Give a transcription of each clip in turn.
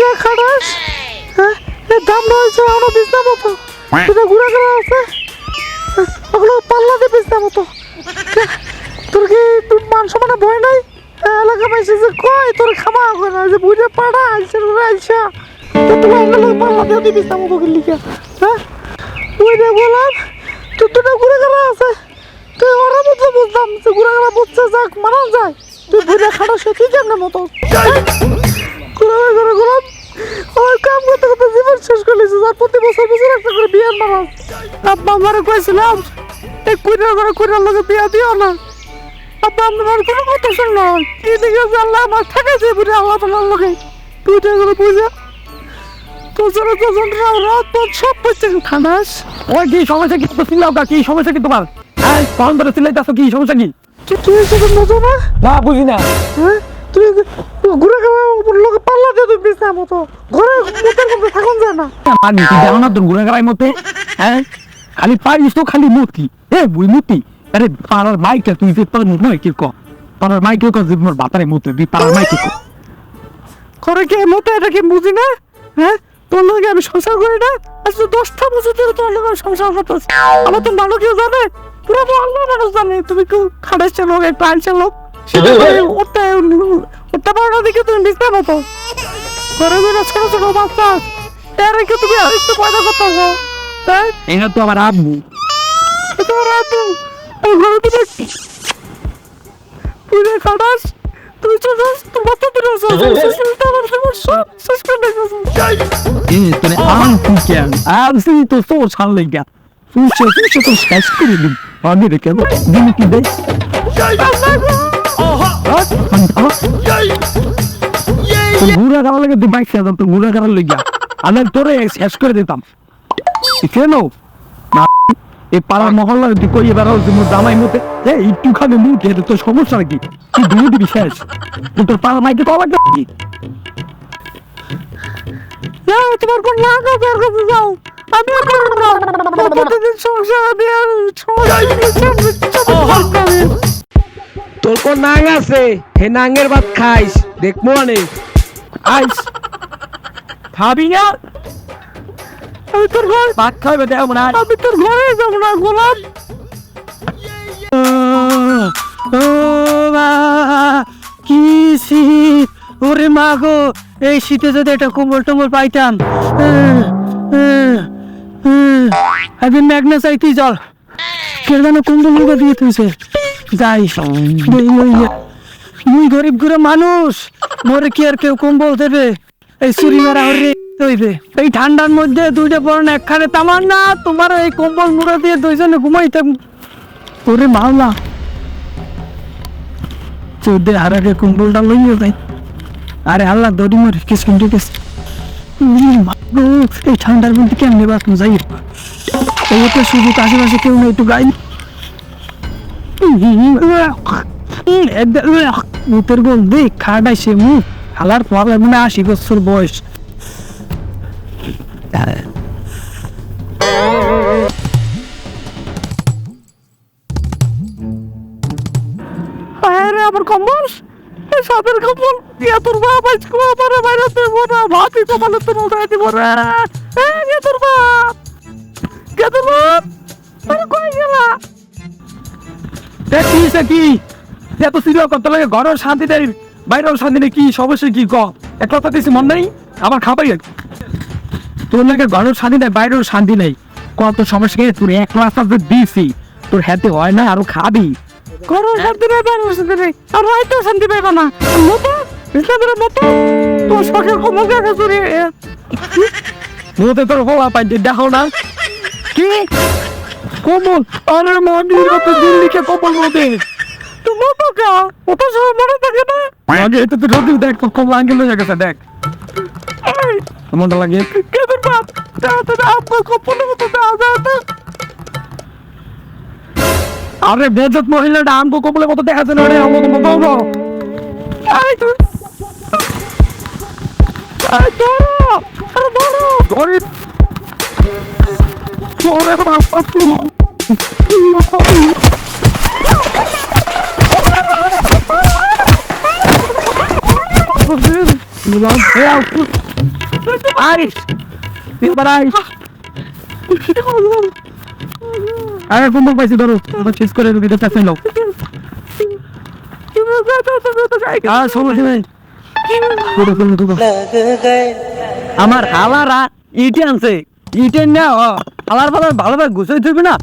বুঝে খাটাস, হ্যাঁ এর দাম রয়েছে এখনো বিছনা মতো, এটা ঘুরে গেলে আছে ওগুলো পাল্লা দিয়ে বিছনা মতো। তোর কি মান সম্মানে ভয় নাই? এলাকা পাইছে যে কয় তোর খামা করে যে বুঝে পাড়া আইসা আইসা তো তোমার এগুলো পাল্লা দিয়ে বিছনা মতো গেলি কে? হ্যাঁ ওই রে বললাম তোর দুটো ঘুরে গেলে আছে, তুই ওরা মতো বুঝলাম যে ঘুরে গেলে বুঝছে যাক মানা যায়, তুই বুঝে খাটাস তুই কেমন মতো ঘুরে ঘুরে ঘুরাম আমার কাম করতে করতে জীবন শেষ করে লিখছে। আর প্রতি বছর বছর একটা করে বিয়ের নামাজ আব্বা আমারে কইছিলাম এই কুড়ির লোকে বিয়া দিও না, আব্বা আমার কোনো কথা শুনল কি দিকে আল্লাহ আমার ঠেকাইছে বুঝে আল্লাহ তোমার লোকে তুই তো এগুলো বুঝে তোর জন্য তো যন্ত্রণা রাত তোর সব পড়ছে খানাস। ওই কি সমস্যা কি তো চিল্লাও কি সমস্যা কি তোমার? হ্যাঁ কখন ধরে চিল্লাইতেছো কি সমস্যা কি? তুই সেটা মজা না না বুঝি না। হ্যাঁ তুই ঘুরে গেলে লোকে পাল্লা দিয়ে তুই বিছনা মতো ঘরে মুতের মধ্যে থাকুন যায় না। মানি কি জানো না তোর ঘুরে গেলার মতে? হ্যাঁ খালি পারিস তো খালি মূর্তি বুই মূর্তি। আরে পাড়ার মাইকে তুই যে তোর মাইকে ক পাড়ার মাইকে ক যে মোর বাতারে মতে তুই পাড়ার মাইকে ক করে কে মতো এটা কি বুঝি না? হ্যাঁ তোর লোকে আমি সংসার করি না আজ তো 10টা বছর ধরে তোর লোক সংসার করতেছ আমার তো ভালো কেউ জানে পুরো আল্লাহ মানুষ জানে তুমি কেউ খাটাইছে লোক একটু আনছে লোক সেটা ওটা পাড়া দিকে তুমি বিছনা মতো ঘরে ঘরে ছোট ছোট বাচ্চা এর কি তুমি আরেকটু পয়দা করতেছ? হ্যাঁ এটা তো আমার আব্বু। তোর আব্বু ওই ঘরে তুমি পুরো খাটাস তুই তো তোর বাচ্চা তুই শেষ করে তোরে আম কেন আর তুই তো তোর ছাড় লেগে তুই তো শেষ করে দিন আমি রেখে দিন কি দেয় ঘুরা গাড়া লেগে তুই বাইক খেয়ে তো ঘুরা গাড়ার লেগে আমি তোরে শেষ করে দিতাম কেন না এই পাড়ার মহল্লা তুই কই বেড়াও যে মোর জামাই মতে একটু খাবে মুখ খেয়ে তোর সমস্যা কি তুই ধুয়ে দিবি শেষ তোর পাড়ার মাইকে কল লাগবে কি? যাও তোমার কোন না কাছে যাও আমি প্রতিদিন সংসার দিয়ে তোর কোন নাং আছে হে নাঙ্গের ভাত খাইস দেখবো অনেক আইস খাবি না আমি তোর ঘর ভাত খাইবে দেব না আমি তোর ঘরে যাবো না গোলাপ কি শীত ওরে মা গো এই শীতে যদি একটা কোমল টোমল পাইতাম আমি ম্যাগনা চাইতেই জল কে যেন কম্বল লুকা দিয়ে তুইছে যাই মুই গরিব গুড়ে মানুষ মোরে কি আর কেউ কম্বল দেবে এই চুরি মারা হরে হইবে এই ঠান্ডার মধ্যে দুইটা পরন একখানে তামান না তোমার এই কম্বল মুড়া দিয়ে দুইজনে ঘুমাইতাম ওরে মাওলা চোদ্দে হারাকে কম্বলটা লইয়ে যাই আরে আল্লাহ দড়ি মরে কিন্তু এই ঠান্ডার মধ্যে কেমনে বাঁচবো যাই এই তো শুধু আশেপাশে কেউ নেই একটু গাই মুতের গোল দেখ খাটাই সে মুখ হালার পর মানে 80 বছর বয়স আরে আমার কম্বল সাদের কম্বল দিয়া তোর বাপ আজকে আমার বাইরে দেবো না ভাতই তো ভালো তো উঠাই দিব রে তোর বাপ তোর বাপ আরে কই গেলা কি এত সিরিয়াল করতে লাগে ঘরের শান্তি নেই বাইরেও শান্তি নেই কি সমস্যা কি ক এক কথা দিয়েছি মন নেই আমার খাবাই তোর লাগে ঘরের শান্তি নেই বাইরেও শান্তি নেই কত সমস্যা কি তোর এক মাস দিয়েছি তোর হাতে হয় না আরো খাবি ঘরের শান্তি নেই বাইরের শান্তি নেই আর হয়তো শান্তি পাইবা না মতো ইসলামের মতো তোর শখের কমল দেখা চুরি মতে তোর হওয়া পাই দেখো না কি কমল আরে মামি রাতে দিন লিখে কমল মতে তোমার তো কা ওটা সব মনে থাকে না আগে এটা তো রোদ দেখ তো কমল আঙ্গেল হয়ে গেছে দেখ কেমনটা লাগে কেমন বাপ তাড়াতাড়ি আপনার কপলের মতো দাও দাও আরে বেজত মহিলাটা আমগো কমলের মতো দেখা যায় না রে আমগো মতো দাও আই তো আই তো আরে বলো ধরে তোরে বাপ আপনি Ulan, আরে এবার আইস আরে কম্বল পাইছি ধরো এবার চেস করে রুগীটা চাকরি নাও আর সমস্যা নেই আমার হালারা ইটে আনছে ইটে না হালার ফালার ভালোভাবে গুছাই থইবে না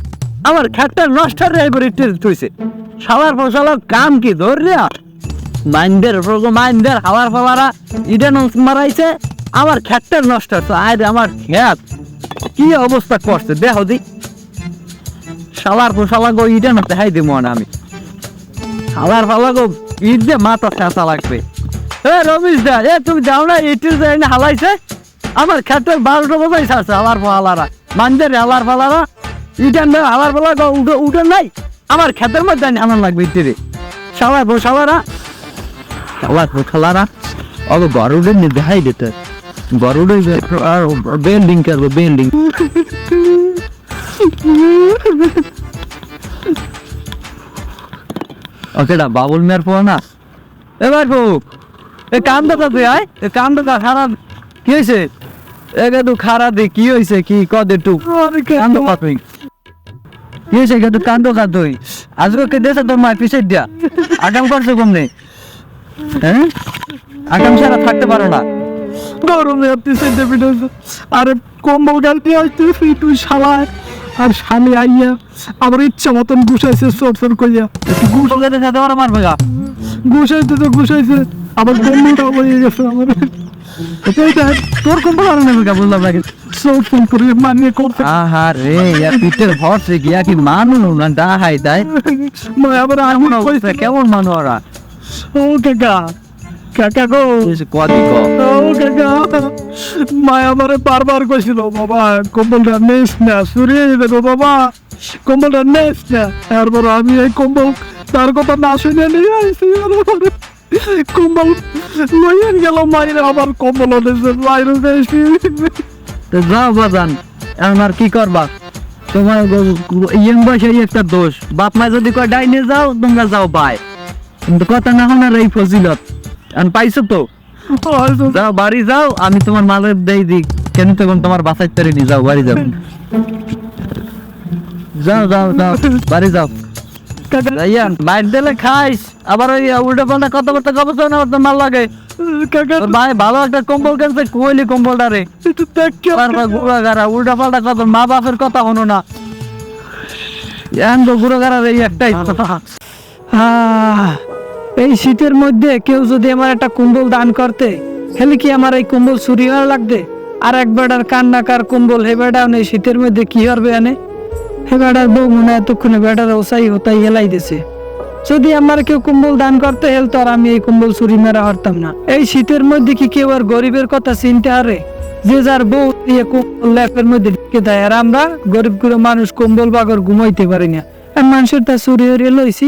আমার খেতটা নষ্ট হয়ে এবার ইটে থইছে শালার ফসলার কাম কি ধরে মাইন্ডের হালার ফালারা ইটে মারাইছে আমার খেতটা নষ্ট হচ্ছে আরে আমার খেত কি অবস্থা করছে দেখো দি শালার ফসলা গো ইটে নষ্ট হাই দিব না আমি শালার ফালা গো ইট দিয়ে মাথা খেঁচা লাগবে এ রমেশ দা এ তুমি যাও না ইটের যে হালাইছে আমার খেতের 12টা বোঝাই আছে হালার ফালারা মানদের হালার ফালারা ইটের না হালার ফালা উঠে নাই আমার খেতের মধ্যে আনার লাগবে ইটেরে শালার ফসলারা শালার ফসলারা অত গরুদের দেখাই দিতে গরুদের আর বেন্ডিং করবে বেন্ডিং ওকেটা বাবুল মেয়ের ফোন না এবার ফুক এ কান্দটা তুই আয় এ কান্দটা খারাপ কি হয়েছে একে তু খারাপ দে কি হয়েছে কি কদে টু কান্দ তুই কি হয়েছে কে তুই কান্দ খা তুই আজকে কে দেশে তোর মায় পিছিয়ে দিয়া আগাম করছে কমনে হ্যাঁ আগাম ছাড়া থাকতে পারো না গরমে পিছিয়ে দেবি না আরে কম্বল গালতে আসতে তুই শালায় আর স্বামী আইয়া আমার ইচ্ছা মতন গুছাইছে সর কইয়া গুসল খেতে খেতে ওরা মারবে গা গুছাইতে তো গুছাইছে আবার কম্বলটা হয়ে গেছে আমার এইটা তোর কম্বল আর নেবে গা বললাম নাকি সব ফোন করে মানিয়ে করতে আহা রে ইয়া পিঠের ভরসে গিয়া কি মানু না ডাহাই তাই মই আবার কেমন আমি অবস্থা কেমন মানু ওরা ও কাকা কাকা গো কদি ক ও কাকা মায় আমারে বারবার কইছিল বাবা কম্বলটা নেস না সরিয়ে দেবো বাবা কম্বলটা নেস না তারপর আমি এই কম্বল তার কথা না শুনে নিয়ে আইসি কম্বল লইয়ে গেল মায়ের আবার কম্বল এনেছে বাইরে বেশি তো যাও বাজান এখন আর কি করবা তোমার ইয়ং বয়সে একটা দোষ বাপ মা যদি কয় ডাইনে যাও তোমরা যাও বাই কিন্তু কথা না হনার এই ফজিলত এখন পাইছো তো যাও বাড়ি যাও আমি তোমার মালের দেই দিই কেন তখন তোমার বাসায় তরে নি যাও বাড়ি যাও যাও যাও যাও বাড়ি যাও যাইয়ান বাইর দিলে খাইস আবার ওই উল্টা পাল্টা কথাবার্তা কবে শোনা তো মাল লাগে কাকা তোর ভাই ভালো একটা কম্বল কিনছে কোহলি কম্বলটা রে একটু দেখো বারবার গুড়াগাড়া উল্টা পাল্টা কথা মা বাপের কথা হনো না এখন তো গুড়াগাড়া এই একটাই এই শীতের মধ্যে কেউ যদি আমার একটা কম্বল দান করতে হেলে কি আমার এই কম্বল চুরি হওয়া লাগবে আর এক বেটার কান্নাকার কম্বল হে বেটা নেই শীতের মধ্যে কি করবে আনে হে বেটার বউ মনে হয় এতক্ষণে বেটার ওসাই হতাই হেলাই দিছে যদি আমার কেউ কম্বল দান করতে হেল তো আর আমি এই কম্বল চুরি মেরা হরতাম না এই শীতের মধ্যে কি কেউ আর গরিবের কথা চিনতে হারে যে যার বউ দিয়ে কম্বল ল্যাপের মধ্যে ঢুকে দেয় আর আমরা গরিব গুলো মানুষ কম্বল বাগর ঘুমাইতে পারি না মানুষের তা চুরি হরিয়ে লইছি